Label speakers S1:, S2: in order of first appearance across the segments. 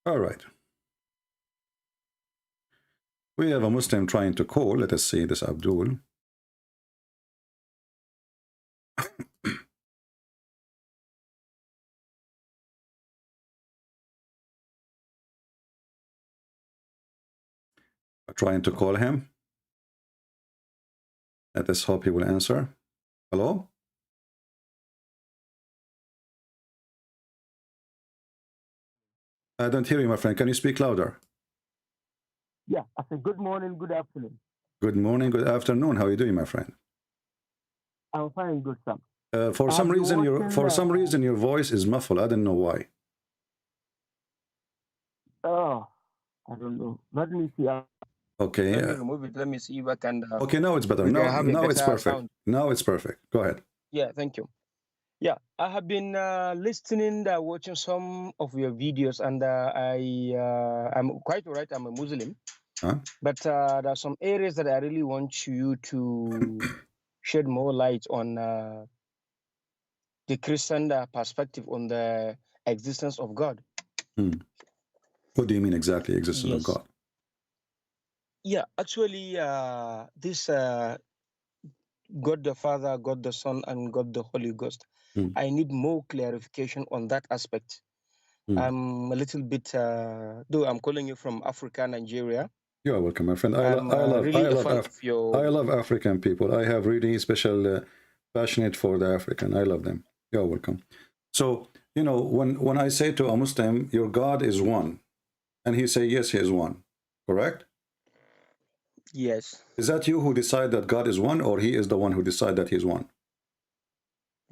S1: All right. We have a Muslim trying to call. Let us see this Abdul. Trying to call him. Let us hope he will answer. Hello? I don't hear you, my friend. Can you speak louder?
S2: Yeah, I said good morning, good afternoon.
S1: Good morning, good afternoon. How are you doing, my friend?
S2: I'm fine, good sir.
S1: For some reason, your voice is muffled. I don't know why.
S2: Oh, I don't know. Let me see.
S1: Okay.
S2: Let me remove it. Let me see if I can.
S1: Okay, now it's better. Now it's perfect. Sound. Now it's perfect. Go ahead.
S2: Yeah, thank you. Yeah, I have been listening, watching some of your videos, and I'm quite right. I'm a Muslim, but there are some areas that I really want you to shed more light on the Christian perspective on the existence of God.
S1: What do you mean exactly, existence of God?
S2: Yeah, actually, this God the Father, God the Son, and God the Holy Ghost. I need more clarification on that aspect. I'm a little bit, though I'm calling you from Africa, Nigeria.
S1: You are welcome, my friend. I love African people. I have really special passionate for the African. I love them. You're welcome. So, you know, when I say to a Muslim, your God is one, and he say, yes, he is one, correct?
S2: Yes.
S1: Is that you who decide that God is one, or he is the one who decide that he is one?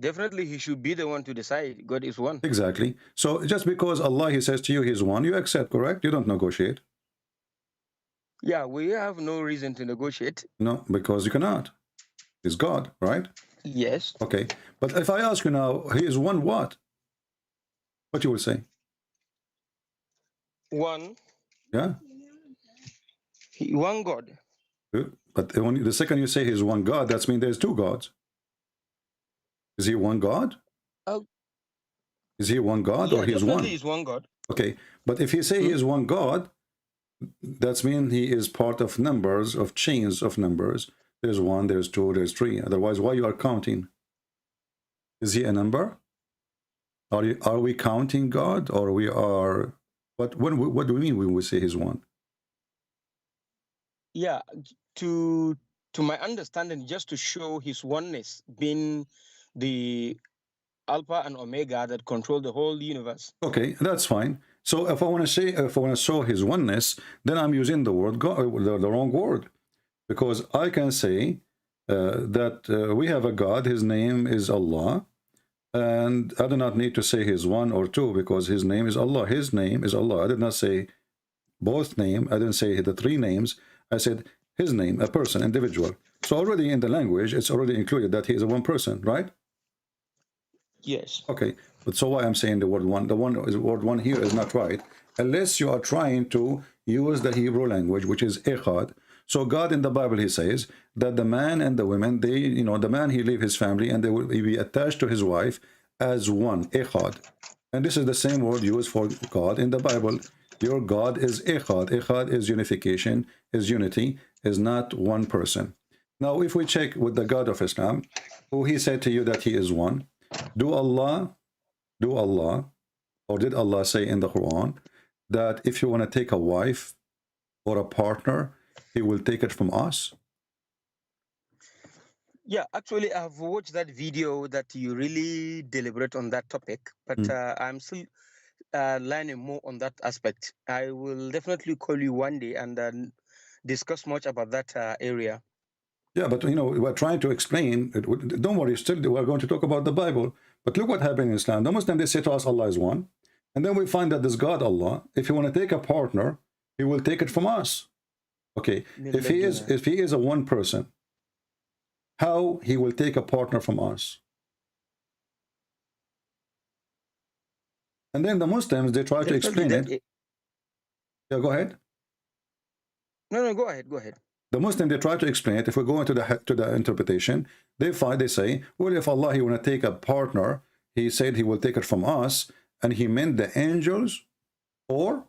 S2: Definitely, he should be the one to decide God is one.
S1: Exactly. So just because Allah, he says to you, he's one, you accept, correct? You don't negotiate.
S2: Yeah, we have no reason to negotiate.
S1: No, because you cannot. He's God, right?
S2: Yes.
S1: Okay. But if I ask you now, he is one what? What you will say?
S2: One.
S1: Yeah.
S2: One God.
S1: But when the second you say he's one God, that means there's two gods. Is he one God? Is he one God, or he's one?
S2: He's one God.
S1: Okay. But if you say he is one God, that means he is part of numbers, of chains of numbers. There's one, there's two, there's three. Otherwise, why you are counting? Is he a number? Are we counting God, or we are? What do we mean when we say he's one?
S2: Yeah, to my understanding, just to show his oneness, being the Alpha and Omega that control the whole universe.
S1: Okay, that's fine. So if I want to show his oneness, then I'm using the word God, the wrong word, because I can say that we have a God. His name is Allah. And I do not need to say he's one or two, because his name is Allah. His name is Allah. I did not say both name. I didn't say the three names. I said his name, a person, individual. So already in the language, it's already included that he is a one person, right?
S2: Yes.
S1: Okay. But so why I'm saying the word one? The word one here is not right, unless you are trying to use the Hebrew language, which is echad. So God in the Bible, he says that the man and the women, they, you know, the man, he leave his family and they will be attached to his wife as one, echad. And this is the same word used for God in the Bible. Your God is echad. Echad is unification, is unity, is not one person. Now, if we check with the God of Islam, who he said to you that he is one, do Allah, or did Allah say in the Quran that if you want to take a wife or a partner, he will take it from us?
S2: Yeah, actually, I've watched that video that you really deliberate on that topic, but I'm still learning more on that aspect. I will definitely call you one day and discuss much about that area.
S1: Yeah, but you know, we're trying to explain. Don't worry, still we're going to talk about the Bible. But look what happened in Islam. The Muslims, they say to us, Allah is one. And then we find that this God, Allah, if you want to take a partner, he will take it from us. Okay, if he is a one person, how he will take a partner from us? And then the Muslims, they try to explain it. Yeah, go ahead.
S2: No, go ahead. Go ahead.
S1: The Muslim, they try to explain it. If we go into the interpretation, they say, well, if Allah, he want to take a partner, he said he will take it from us, and he meant the angels or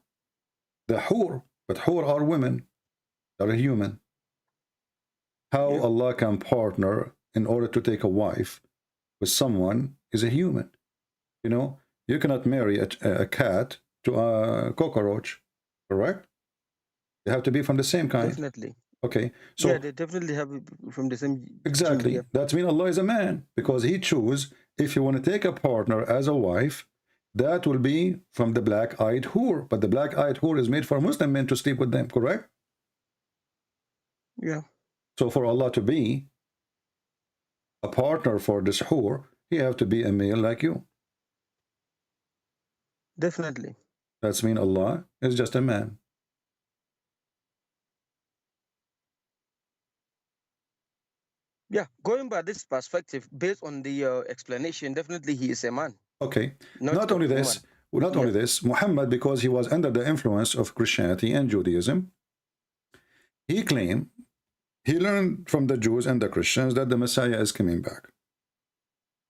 S1: the hur, but hur are women, are human. How Allah can partner in order to take a wife with someone is a human. You know, you cannot marry a cat to a cockroach, correct? They have to be from the same kind.
S2: Definitely.
S1: Okay, so
S2: yeah, they definitely have it from the same
S1: exactly.
S2: gene,
S1: That means Allah is a man, because he choose, if you want to take a partner as a wife, that will be from the black-eyed hur. But the black-eyed hur is made for Muslim men to sleep with them, correct?
S2: Yeah.
S1: So for Allah to be a partner for this hur, he have to be a male like you.
S2: Definitely.
S1: That's mean Allah is just a man.
S2: Yeah, going by this perspective, based on the explanation, definitely he is a man.
S1: Okay.
S2: Not
S1: only this, only this, Muhammad, because he was under the influence of Christianity and Judaism, he claimed, he learned from the Jews and the Christians that the Messiah is coming back.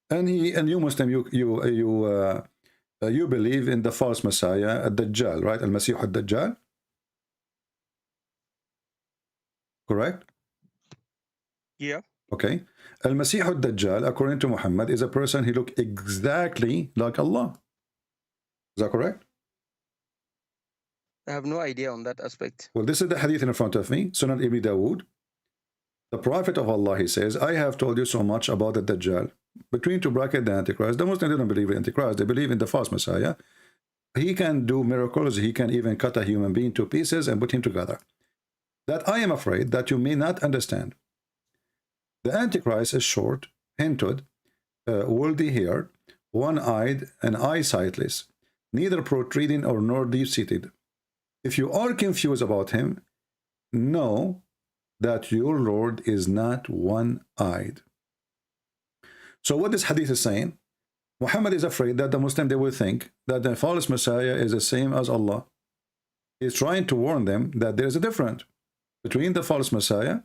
S1: And you Muslim, you believe in the false Messiah, Dajjal, right? Al-Masih al-Dajjal. Correct?
S2: Yeah.
S1: Okay. Al-Masih al-Dajjal, according to Muhammad, is a person who looked exactly like Allah. Is that correct?
S2: I have no idea on that aspect.
S1: Well, this is the hadith in front of me, Sunan Ibn Dawood. The Prophet of Allah, he says, I have told you so much about the Dajjal. Between two brackets, the Antichrist. The Muslims don't believe in Antichrist. They believe in the false Messiah. He can do miracles. He can even cut a human being to pieces and put him together. That I am afraid that you may not understand. The Antichrist is short, hinted, woolly-haired, one-eyed, and eyesightless, neither protruding or nor deep-seated. If you are confused about him, know that your Lord is not one-eyed. So what this hadith is saying, Muhammad is afraid that the Muslim, they will think that the false Messiah is the same as Allah. He's trying to warn them that there is a difference between the false Messiah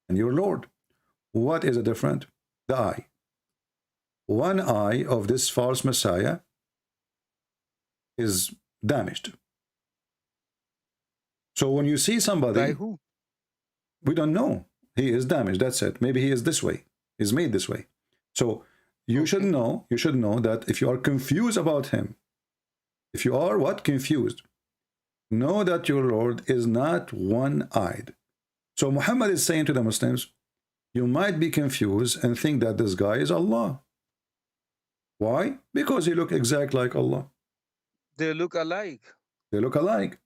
S1: and your Lord. What is the difference? The eye. One eye of this false Messiah is damaged. So when you see somebody,
S2: by who?
S1: We don't know. He is damaged. That's it. Maybe he is this way. He's made this way. So you should know. You should know that if you are confused about him, if you are what? Confused, know that your Lord is not one-eyed. So Muhammad is saying to the Muslims, you might be confused and think that this guy is Allah. Why? Because he looks exact like Allah.
S2: They look alike.
S1: They look alike.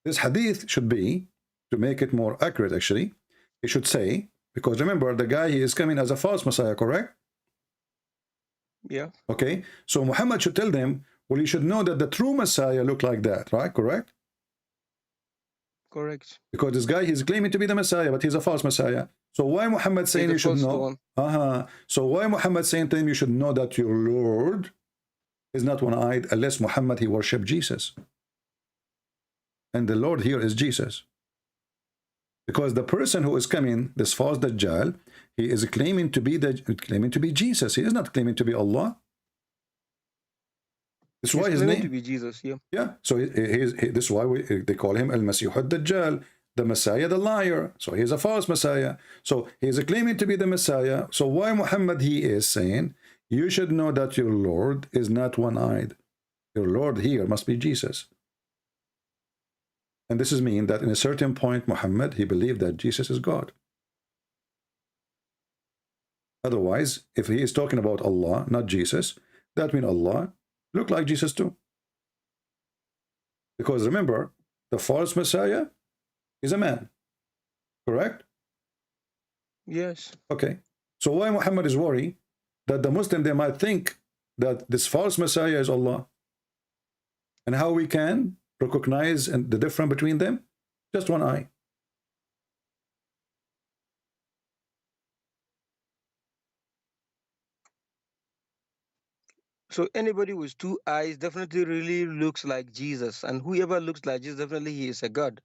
S1: This hadith should be, to make it more accurate actually, he should say, because remember, the guy, he is coming as a false Messiah, correct?
S2: Yeah.
S1: Okay, so Muhammad should tell them, well, you should know that the true Messiah looked like that, right? Correct?
S2: Correct.
S1: Because this guy, he's claiming to be the Messiah, but he's a false Messiah. So why Muhammad saying you should know? So why Muhammad saying to him, you should know that your Lord is not one-eyed, unless Muhammad, he worshipped Jesus. And the Lord here is Jesus. Because the person who is coming, this false Dajjal, he is claiming to be Jesus. He is not claiming to be Allah. That's why his name
S2: to be Jesus. Yeah.
S1: Yeah. So this is why they call him Al-Masih al-Dajjal, the Messiah, the liar. So he is a false Messiah. So he is claiming to be the Messiah. So why Muhammad, he is saying, you should know that your Lord is not one-eyed. Your Lord here must be Jesus. And this is mean that in a certain point, Muhammad, he believed that Jesus is God. Otherwise, if he is talking about Allah, not Jesus, that means Allah look like Jesus too. Because remember, the false Messiah is a man. Correct?
S2: Yes.
S1: Okay. So why Muhammad is worried that the Muslim, they might think that this false Messiah is Allah? And how we can recognize the difference between them? Just one eye.
S2: So anybody with two eyes definitely really looks like Jesus, and whoever looks like Jesus, definitely he is a God.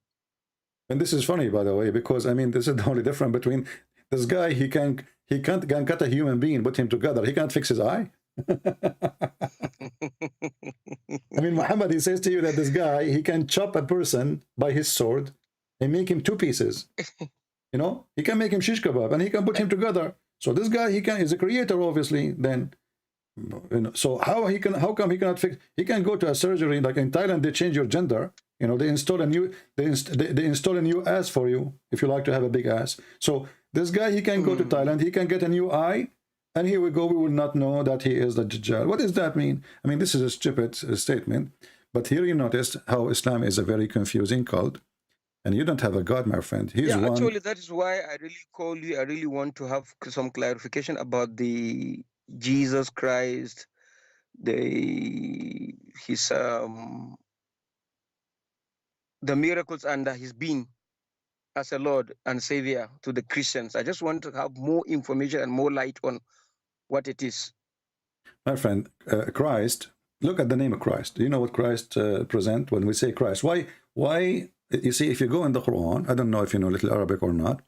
S1: And this is funny, by the way, because I mean, this is the only difference between this guy. He can't cut a human being, put him together. He can't fix his eye. I mean, Muhammad, he says to you that this guy, he can chop a person by his sword and make him two pieces. You know, he can make him shish kebab and he can put him together. So this guy, he can, is a creator, obviously. Then, you know, so how come he cannot fix? He can go to a surgery like in Thailand. They change your gender. You know, they install a new, they install a new ass for you if you like to have a big ass. So this guy, he can go to Thailand. He can get a new eye. And here we go, we will not know that he is the Dajjal. What does that mean? I mean, this is a stupid statement. But here you notice how Islam is a very confusing cult. And you don't have a God, my friend. He's one.
S2: Actually, that is why I really call you. I really want to have some clarification about the Jesus Christ, his the miracles and his being as a Lord and Savior to the Christians. I just want to have more information and more light on what it is.
S1: My friend, Christ, look at the name of Christ. Do you know what Christ present when we say Christ? Why, you see, if you go in the Quran, I don't know if you know little Arabic or not,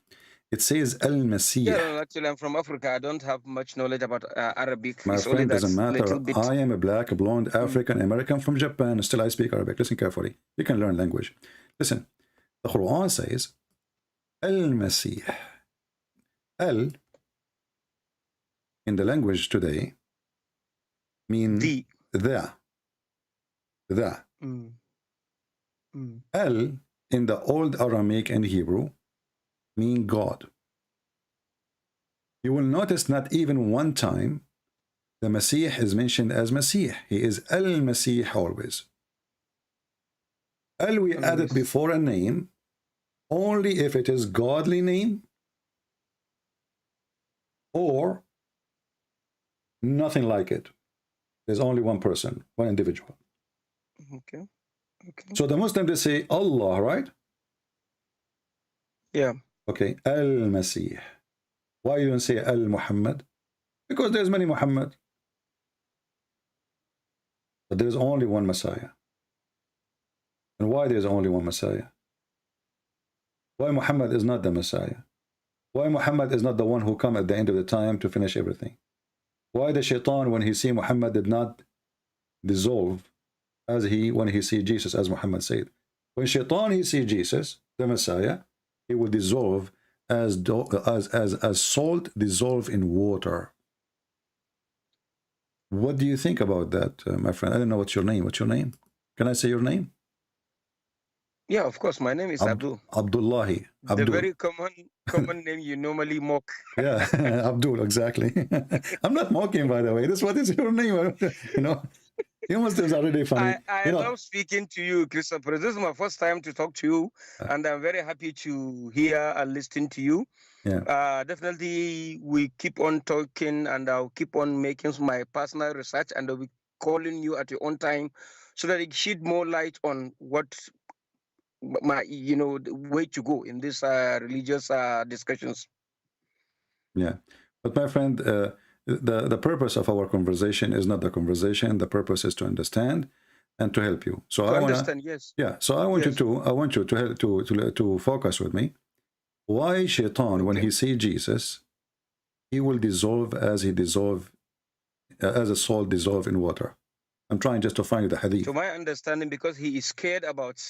S1: it says Al-Masih.
S2: Yeah, actually, I'm from Africa. I don't have much knowledge about Arabic.
S1: My friend, doesn't matter. I am a black, blonde, African, American from Japan. Still, I speak Arabic. Listen carefully. You can learn language. Listen, the Quran says Al-Masih. Al, in the language today, mean the. Al, in the old Aramaic and Hebrew, mean God. You will notice not even one time the Masih is mentioned as Masih. He is Al-Masih always. Al, we add it before a name only if it is godly name or nothing like it. There's only one person, one individual.
S2: Okay.
S1: So the Muslim, they say Allah, right?
S2: Yeah.
S1: Okay, Al-Masih. Why you don't say Al-Muhammad? Because there's many Muhammad. But there's only one Messiah. And why there's only one Messiah? Why Muhammad is not the Messiah? Why Muhammad is not the one who come at the end of the time to finish everything? Why the shaitan, when he see Muhammad, did not dissolve as when he see Jesus, as Muhammad said? When shaitan he see Jesus, the Messiah, he will dissolve as salt dissolve in water. What do you think about that, my friend? I don't know what's your name. What's your name? Can I say your name?
S2: Yeah, of course. My name is Abdul.
S1: Abdullah.
S2: The very common name you normally mock.
S1: Yeah, Abdul, exactly. I'm not mocking, by the way. This what is your name? You know, you must have already funny.
S2: I love speaking to you, Christopher. This is my first time to talk to you, and I'm very happy to hear and listen to you.
S1: Yeah.
S2: Definitely, we keep on talking, and I'll keep on making my personal research, and I'll be calling you at your own time, so that it shed more light on what my the way to go in these religious discussions.
S1: Yeah, but my friend, the purpose of our conversation is not the conversation. The purpose is to understand and to help you. So I
S2: understand, yes.
S1: Yeah. So I want you to help to focus with me. Why Shaitan, when he see Jesus, he will dissolve as a salt dissolve in water? I'm trying just to find the hadith.
S2: To my understanding, because he is scared about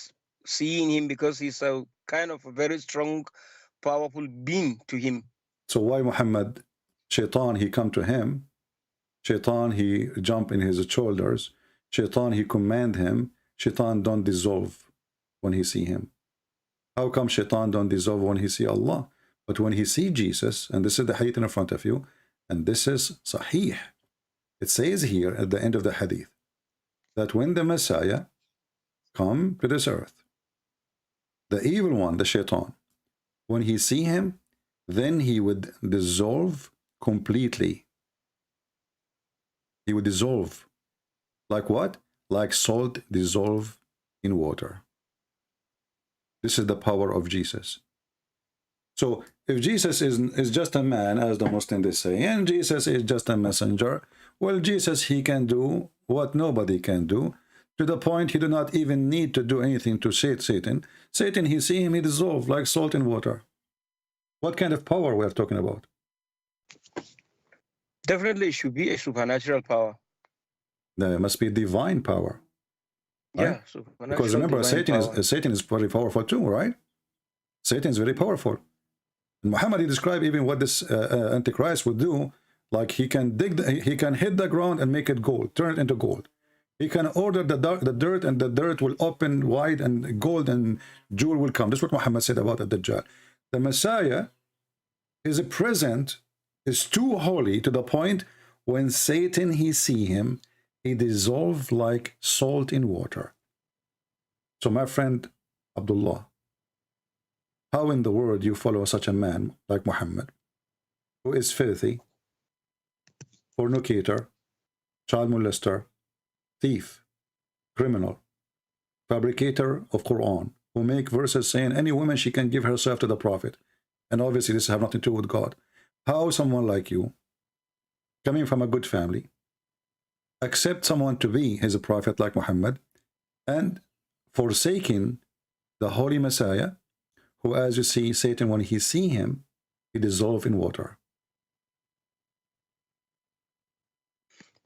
S2: seeing him, because he's a kind of a very strong, powerful being to him.
S1: So why Muhammad, Shaitan, he come to him, Shaitan, he jump in his shoulders, Shaitan, he command him, Shaitan don't dissolve when he see him. How come Shaitan don't dissolve when he see Allah? But when he see Jesus, and this is the hadith in front of you, and this is Sahih, it says here at the end of the hadith, that when the Messiah come to this earth, the evil one, the Shaitan, when he see him, then he would dissolve completely. He would dissolve. Like what? Like salt dissolve in water. This is the power of Jesus. So if Jesus is just a man, as the Muslims they say, and Jesus is just a messenger, well, Jesus, he can do what nobody can do, to the point he do not even need to do anything to Satan. Satan, he see him, he dissolve like salt in water. What kind of power we are talking about?
S2: Definitely, it should be a supernatural power.
S1: There must be divine power, right?
S2: Yeah, supernatural
S1: Because remember,
S2: divine power.
S1: Satan is very powerful too, right? Satan is very powerful. And Muhammad, he described even what this Antichrist would do. Like he can he can hit the ground and make it gold, turn it into gold. He can order the dirt, and the dirt will open wide, and gold and jewel will come. This is what Muhammad said about the Dajjal. The Messiah, his present is too holy to the point when Satan he see him, he dissolve like salt in water. So my friend Abdullah, how in the world you follow such a man like Muhammad, who is filthy, fornicator, child molester, thief, criminal, fabricator of Quran, who make verses saying any woman she can give herself to the Prophet, and obviously this have nothing to do with God. How someone like you, coming from a good family, accept someone to be his prophet like Muhammad, and forsaking the holy Messiah, who, as you see, Satan, when he see him, he dissolve in water.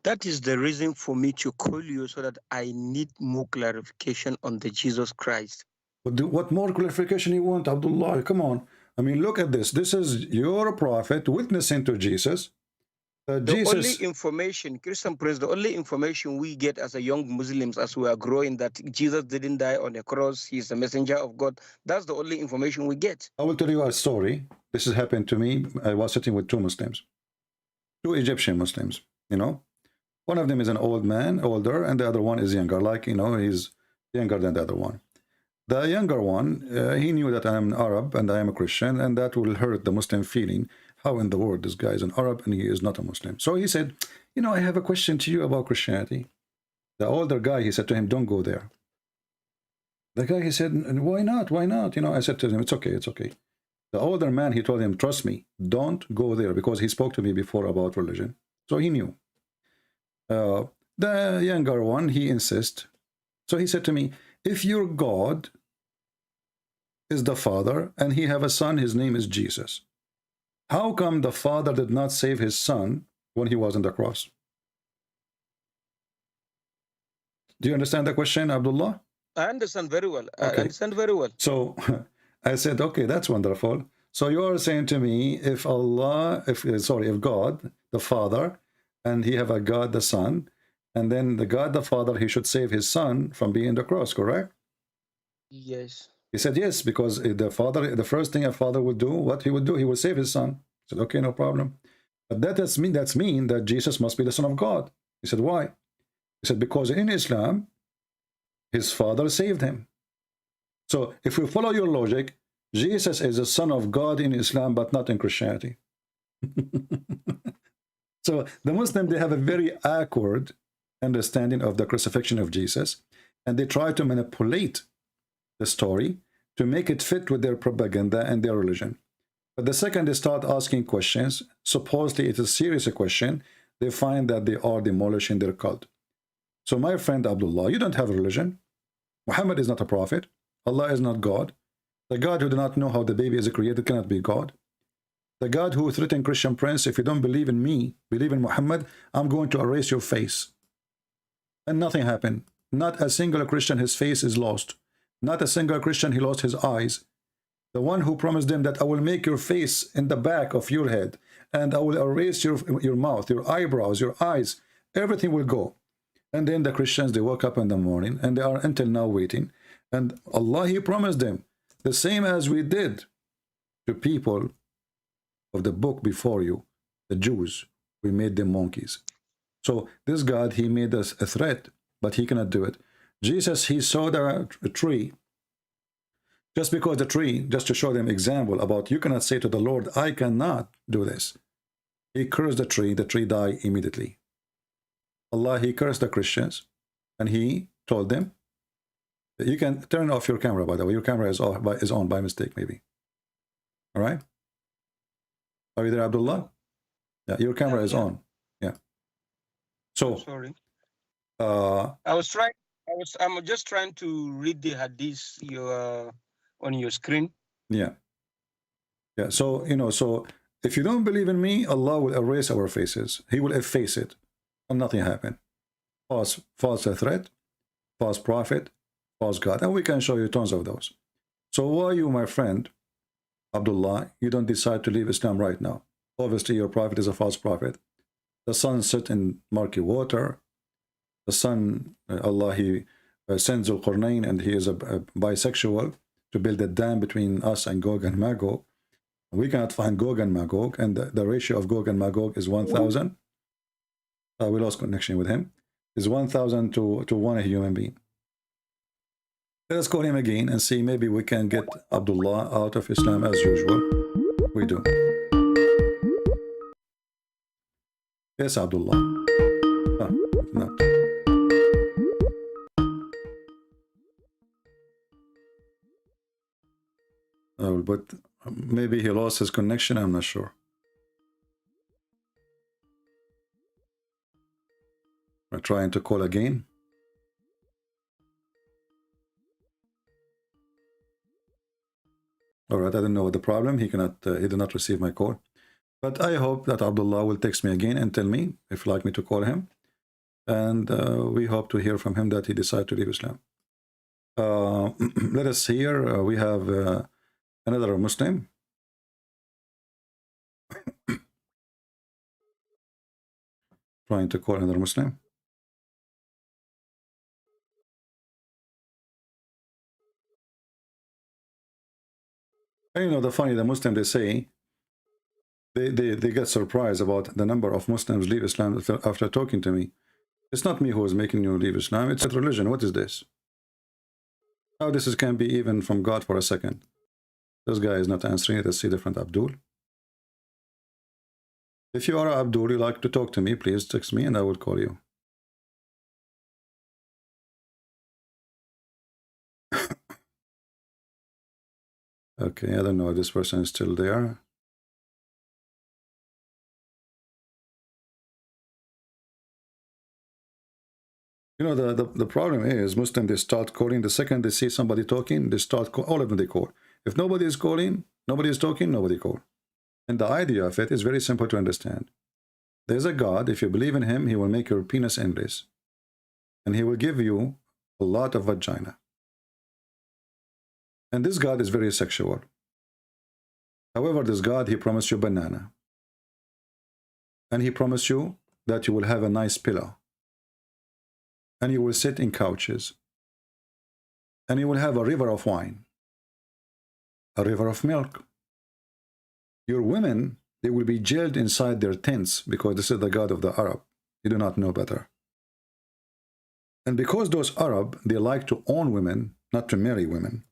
S2: That is the reason for me to call you, so that I need more clarification on the Jesus Christ.
S1: What more clarification you want, Abdullah? Come on. I mean, look at this. This is your prophet witnessing to Jesus.
S2: The only information, Christian Prince, the only information we get as a young Muslims as we are growing, that Jesus didn't die on the cross, he's a messenger of God. That's the only information we get.
S1: I will tell you a story. This has happened to me. I was sitting with two Muslims, two Egyptian Muslims, you know. One of them is an old man, older, and the other one is younger, like, you know, he's younger than the other one. The younger one, he knew that I'm an Arab and I am a Christian, and that will hurt the Muslim feeling. How in the world this guy is an Arab and he is not a Muslim? So he said, you know, I have a question to you about Christianity. The older guy, he said to him, don't go there. The guy, he said, why not? Why not? You know, I said to him, it's okay, it's okay. The older man, he told him, trust me, don't go there, because he spoke to me before about religion. So he knew. The younger one, he insists. So he said to me, if your God is the Father and he have a son, his name is Jesus, how come the Father did not save his son when he was on the cross? Do you understand the question, Abdullah?
S2: I understand very well.
S1: Okay.
S2: I understand very well.
S1: So I said, okay, that's wonderful. So you are saying to me, if God, the Father, and he have a God, the Son, and then the God, the Father, he should save his son from being on the cross, correct?
S2: Yes.
S1: He said, yes, because the Father, the first thing a father would do, what he would do, he would save his son. I said, okay, no problem. But that's mean that Jesus must be the Son of God. He said, why? He said, because in Islam, his father saved him. So if we follow your logic, Jesus is the Son of God in Islam, but not in Christianity. So the Muslim, they have a very awkward understanding of the crucifixion of Jesus, and they try to manipulate the story to make it fit with their propaganda and their religion. But the second they start asking questions, supposedly it is a serious question, they find that they are demolishing their cult. So my friend Abdullah, you don't have a religion. Muhammad is not a prophet. Allah is not God. The God who did not know how the baby is created cannot be God. The God who threatened Christian Prince, if you don't believe in me, believe in Muhammad, I'm going to erase your face. And nothing happened. Not a single Christian, his face is lost. Not a single Christian, he lost his eyes. The one who promised them that I will make your face in the back of your head, and I will erase your mouth, your eyebrows, your eyes, everything will go. And then the Christians, they woke up in the morning, and they are until now waiting. And Allah, he promised them, the same as we did to people of the book before you, the Jews, we made them monkeys. So this God, he made us a threat, but he cannot do it. Jesus, he saw the tree, just because the tree, just to show them example about you cannot say to the Lord, I cannot do this. He cursed the tree died immediately. Allah, he cursed the Christians, and he told them, you can turn off your camera, by the way. Your camera is on by mistake, maybe. All right? Are you there, Abdullah? Yeah, your camera is on. Yeah. So,
S2: sorry. I'm just trying to read the hadith on your screen.
S1: Yeah. Yeah. So, you know, so If you don't believe in me, Allah will erase our faces. He will efface it, and nothing happened. False threat, false prophet, false God. And we can show you tons of those. So why you, my friend, Abdullah, you don't decide to leave Islam right now? Obviously, your prophet is a false prophet. The sun set in murky water. The sun, Allah, he sends Al-Qurnayn, and he is a bisexual to build a dam between us and Gog and Magog. We cannot find Gog and Magog, and the ratio of Gog and Magog is 1,000. We lost connection with him. Is 1,000 to one human being. Let us call him again and see, maybe we can get Abdullah out of Islam as usual. We do. Yes, Abdullah. Not. But maybe he lost his connection, I'm not sure. We're trying to call again. All right, I don't know what the problem. He did not receive my call. But I hope that Abdullah will text me again and tell me if you'd like me to call him. And we hope to hear from him that he decided to leave Islam. Let us hear. We have another Muslim. Trying to call another Muslim. And you know, the Muslim, they say, they get surprised about the number of Muslims leave Islam after talking to me. It's not me who is making you leave Islam, it's a religion. What is this? How this can be even from God for a second? This guy is not answering it. Let's see different Abdul. If you are Abdul, you like to talk to me, please text me and I will call you. Okay, I don't know if this person is still there. You know, the problem is Muslims, they start calling. The second they see somebody talking, they start all of them they call. If nobody is calling, nobody is talking, nobody call. And the idea of it is very simple to understand. There's a God. If you believe in him, he will make your penis endless. And he will give you a lot of vagina. And this God is very sexual. However, this God, he promised you banana. And he promised you that you will have a nice pillow. And you will sit in couches. And you will have a river of wine. A river of milk. Your women, they will be jailed inside their tents because this is the God of the Arab. You do not know better. And because those Arab, they like to own women, not to marry women,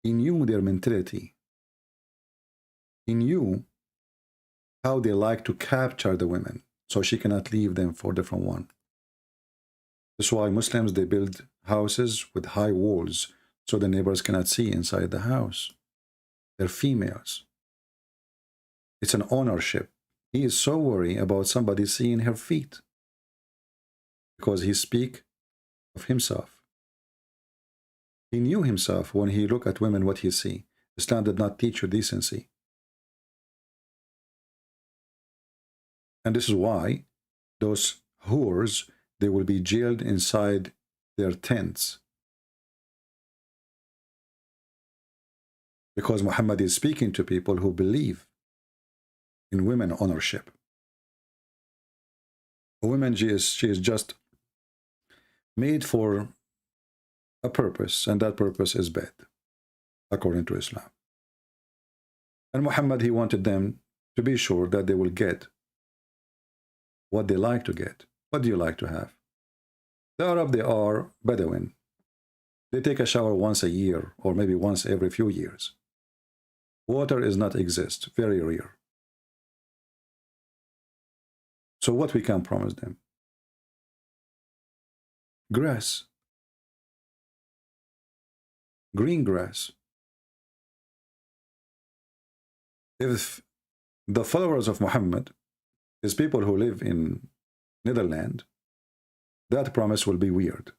S1: he knew their mentality. He knew how they like to capture the women, so she cannot leave them for a different one. That's why Muslims, they build houses with high walls, so the neighbors cannot see inside the house. They're females. It's an ownership. He is so worried about somebody seeing her feet because he speaks of himself. He knew himself when he looked at women what he see. Islam did not teach you decency. And this is why those whores, they will be jailed inside their tents. Because Muhammad is speaking to people who believe in women ownership. A woman, she is just made for a purpose, and that purpose is bed, according to Islam. And Muhammad, he wanted them to be sure that they will get what they like to get. What do you like to have? The Arab, they are Bedouin. They take a shower once a year, or maybe once every few years. Water is not exist, very rare. So what we can promise them? Grass. Green grass. If the followers of Muhammad is people who live in Netherlands, that promise will be weird.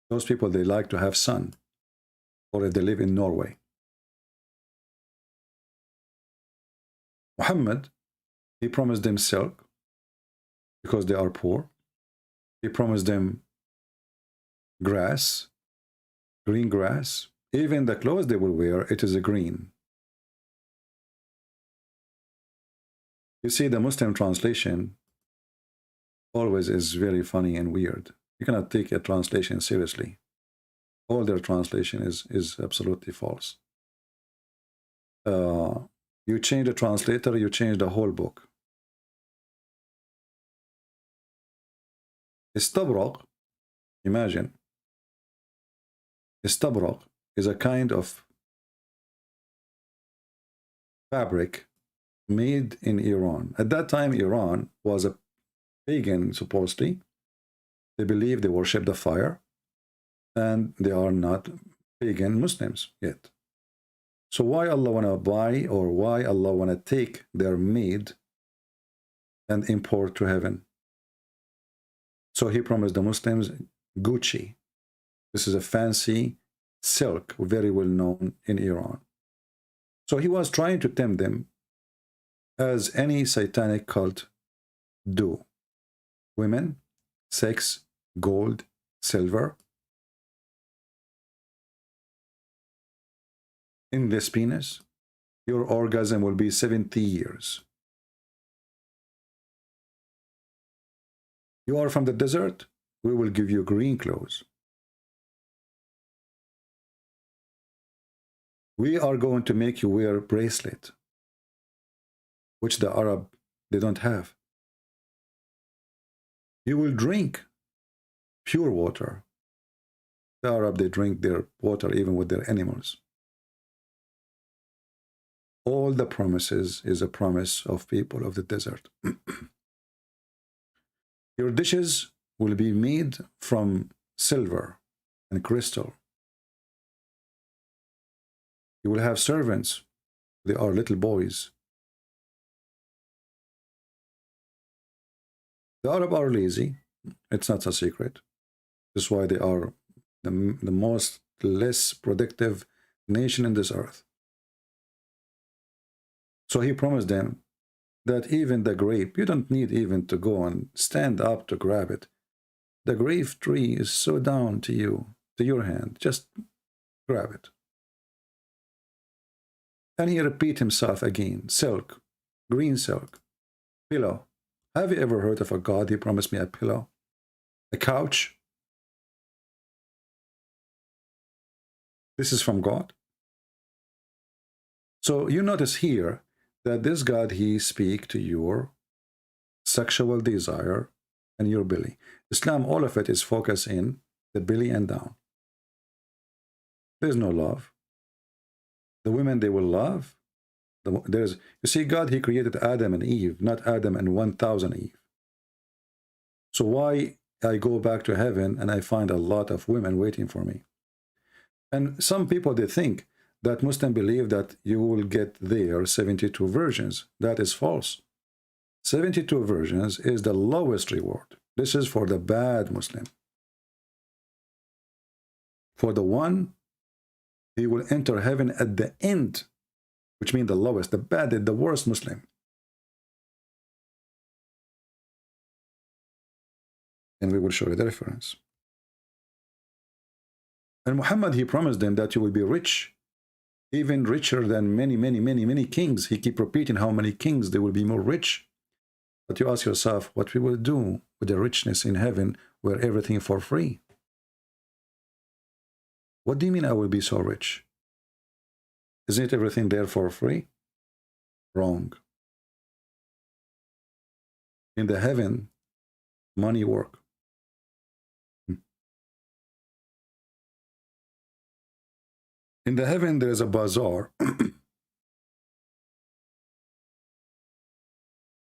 S1: Those people, they like to have sun, or if they live in Norway. Muhammad, he promised them silk because they are poor. He promised them grass, green grass. Even the clothes they will wear, it is a green. You see, the Muslim translation always is very funny and weird. You cannot take a translation seriously. All their translation is absolutely false. You change the translator, you change the whole book. Istabraq, imagine, istabraq is a kind of fabric made in Iran. At that time, Iran was a pagan, supposedly. They believe they worship the fire, and they are not pagan Muslims yet. So why Allah want to buy, or why Allah want to take their made and import to heaven? So he promised the Muslims Gucci. This is a fancy silk, very well known in Iran. So he was trying to tempt them as any satanic cult do. Women, sex, gold, silver. In this penis, your orgasm will be 70 years. You are from the desert, we will give you green clothes. We are going to make you wear a bracelet, which the Arab, they don't have. You will drink pure water. The Arab, they drink their water even with their animals. All the promises is a promise of people of the desert. Your dishes will be made from silver and crystal. You will have servants. They are little boys. The Arab are lazy. It's not a secret. That's why they are the most less productive nation in this earth. So he promised them that even the grape, you don't need even to go and stand up to grab it. The grape tree is so down to you, to your hand. Just grab it. And he repeat himself again. Silk, green silk, pillow. Have you ever heard of a God? He promised me a pillow, a couch. This is from God. So you notice here that this God, he speak to your sexual desire and your belly. Islam, all of it is focused in the belly and down. There's no love. The women, they will love. You see, God, he created Adam and Eve, not Adam and 1,000 Eve. So why I go back to heaven and I find a lot of women waiting for me? And some people, they think that Muslims believe that you will get there 72 virgins. That is false. 72 virgins is the lowest reward. This is for the bad Muslim. For the one, he will enter heaven at the end, which means the lowest, the bad, the worst Muslim. And we will show you the reference. And Muhammad, he promised them that you will be rich, even richer than many kings. He keep repeating how many kings, they will be more rich. But you ask yourself, what we will do with the richness in heaven where everything for free? What do you mean I will be so rich? Isn't everything there for free? Wrong. In the heaven, money work. In the heaven, there is a bazaar.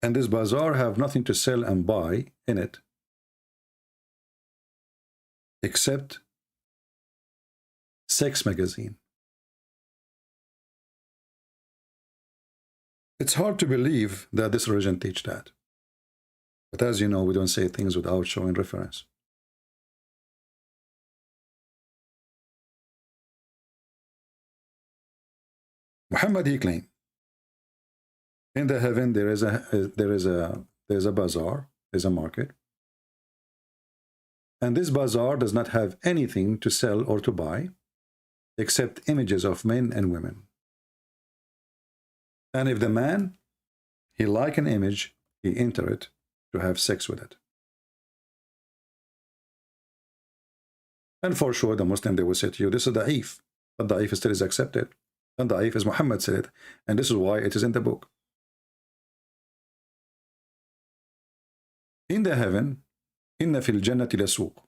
S1: And this bazaar have nothing to sell and buy in it, except sex magazine. It's hard to believe that this religion teach that. But as you know, we don't say things without showing reference. Muhammad, he claimed In the heaven, there is a bazaar, there's a market. And this bazaar does not have anything to sell or to buy except images of men and women. And if the man, he like an image, he enter it to have sex with it. And for sure, the Muslim, they will say to you, this is da'if, but da'if still is accepted. And da'if is Muhammad said it, and this is why it is in the book. In the heaven, إن في الجنة لسوق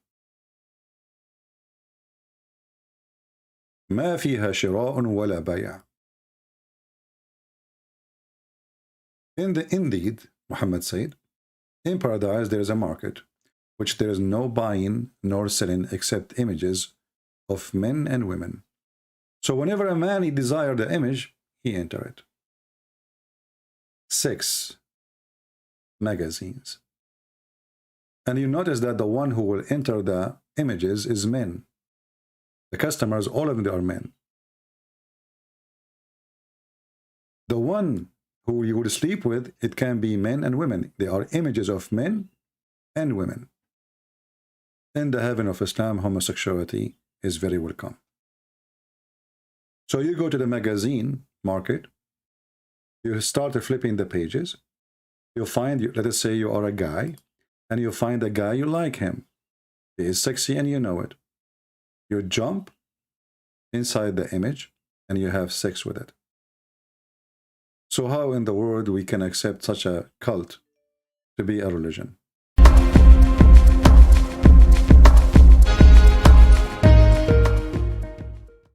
S1: ما فيها شراء ولا بيع. Indeed, Muhammad said, in paradise there is a market, which there is no buying nor selling except images of men and women. So whenever a man he desire the image, he enter it. 6 magazines. And you notice that the one who will enter the images is men. The customers, all of them are men. The one who you would sleep with, it can be men and women. They are images of men and women. In the heaven of Islam, homosexuality is very welcome. So you go to the magazine market, you start flipping the pages, you find, let us say you are a guy, and you find a guy, you like him. He is sexy and you know it. You jump inside the image and you have sex with it. So how in the world we can accept such a cult to be a religion?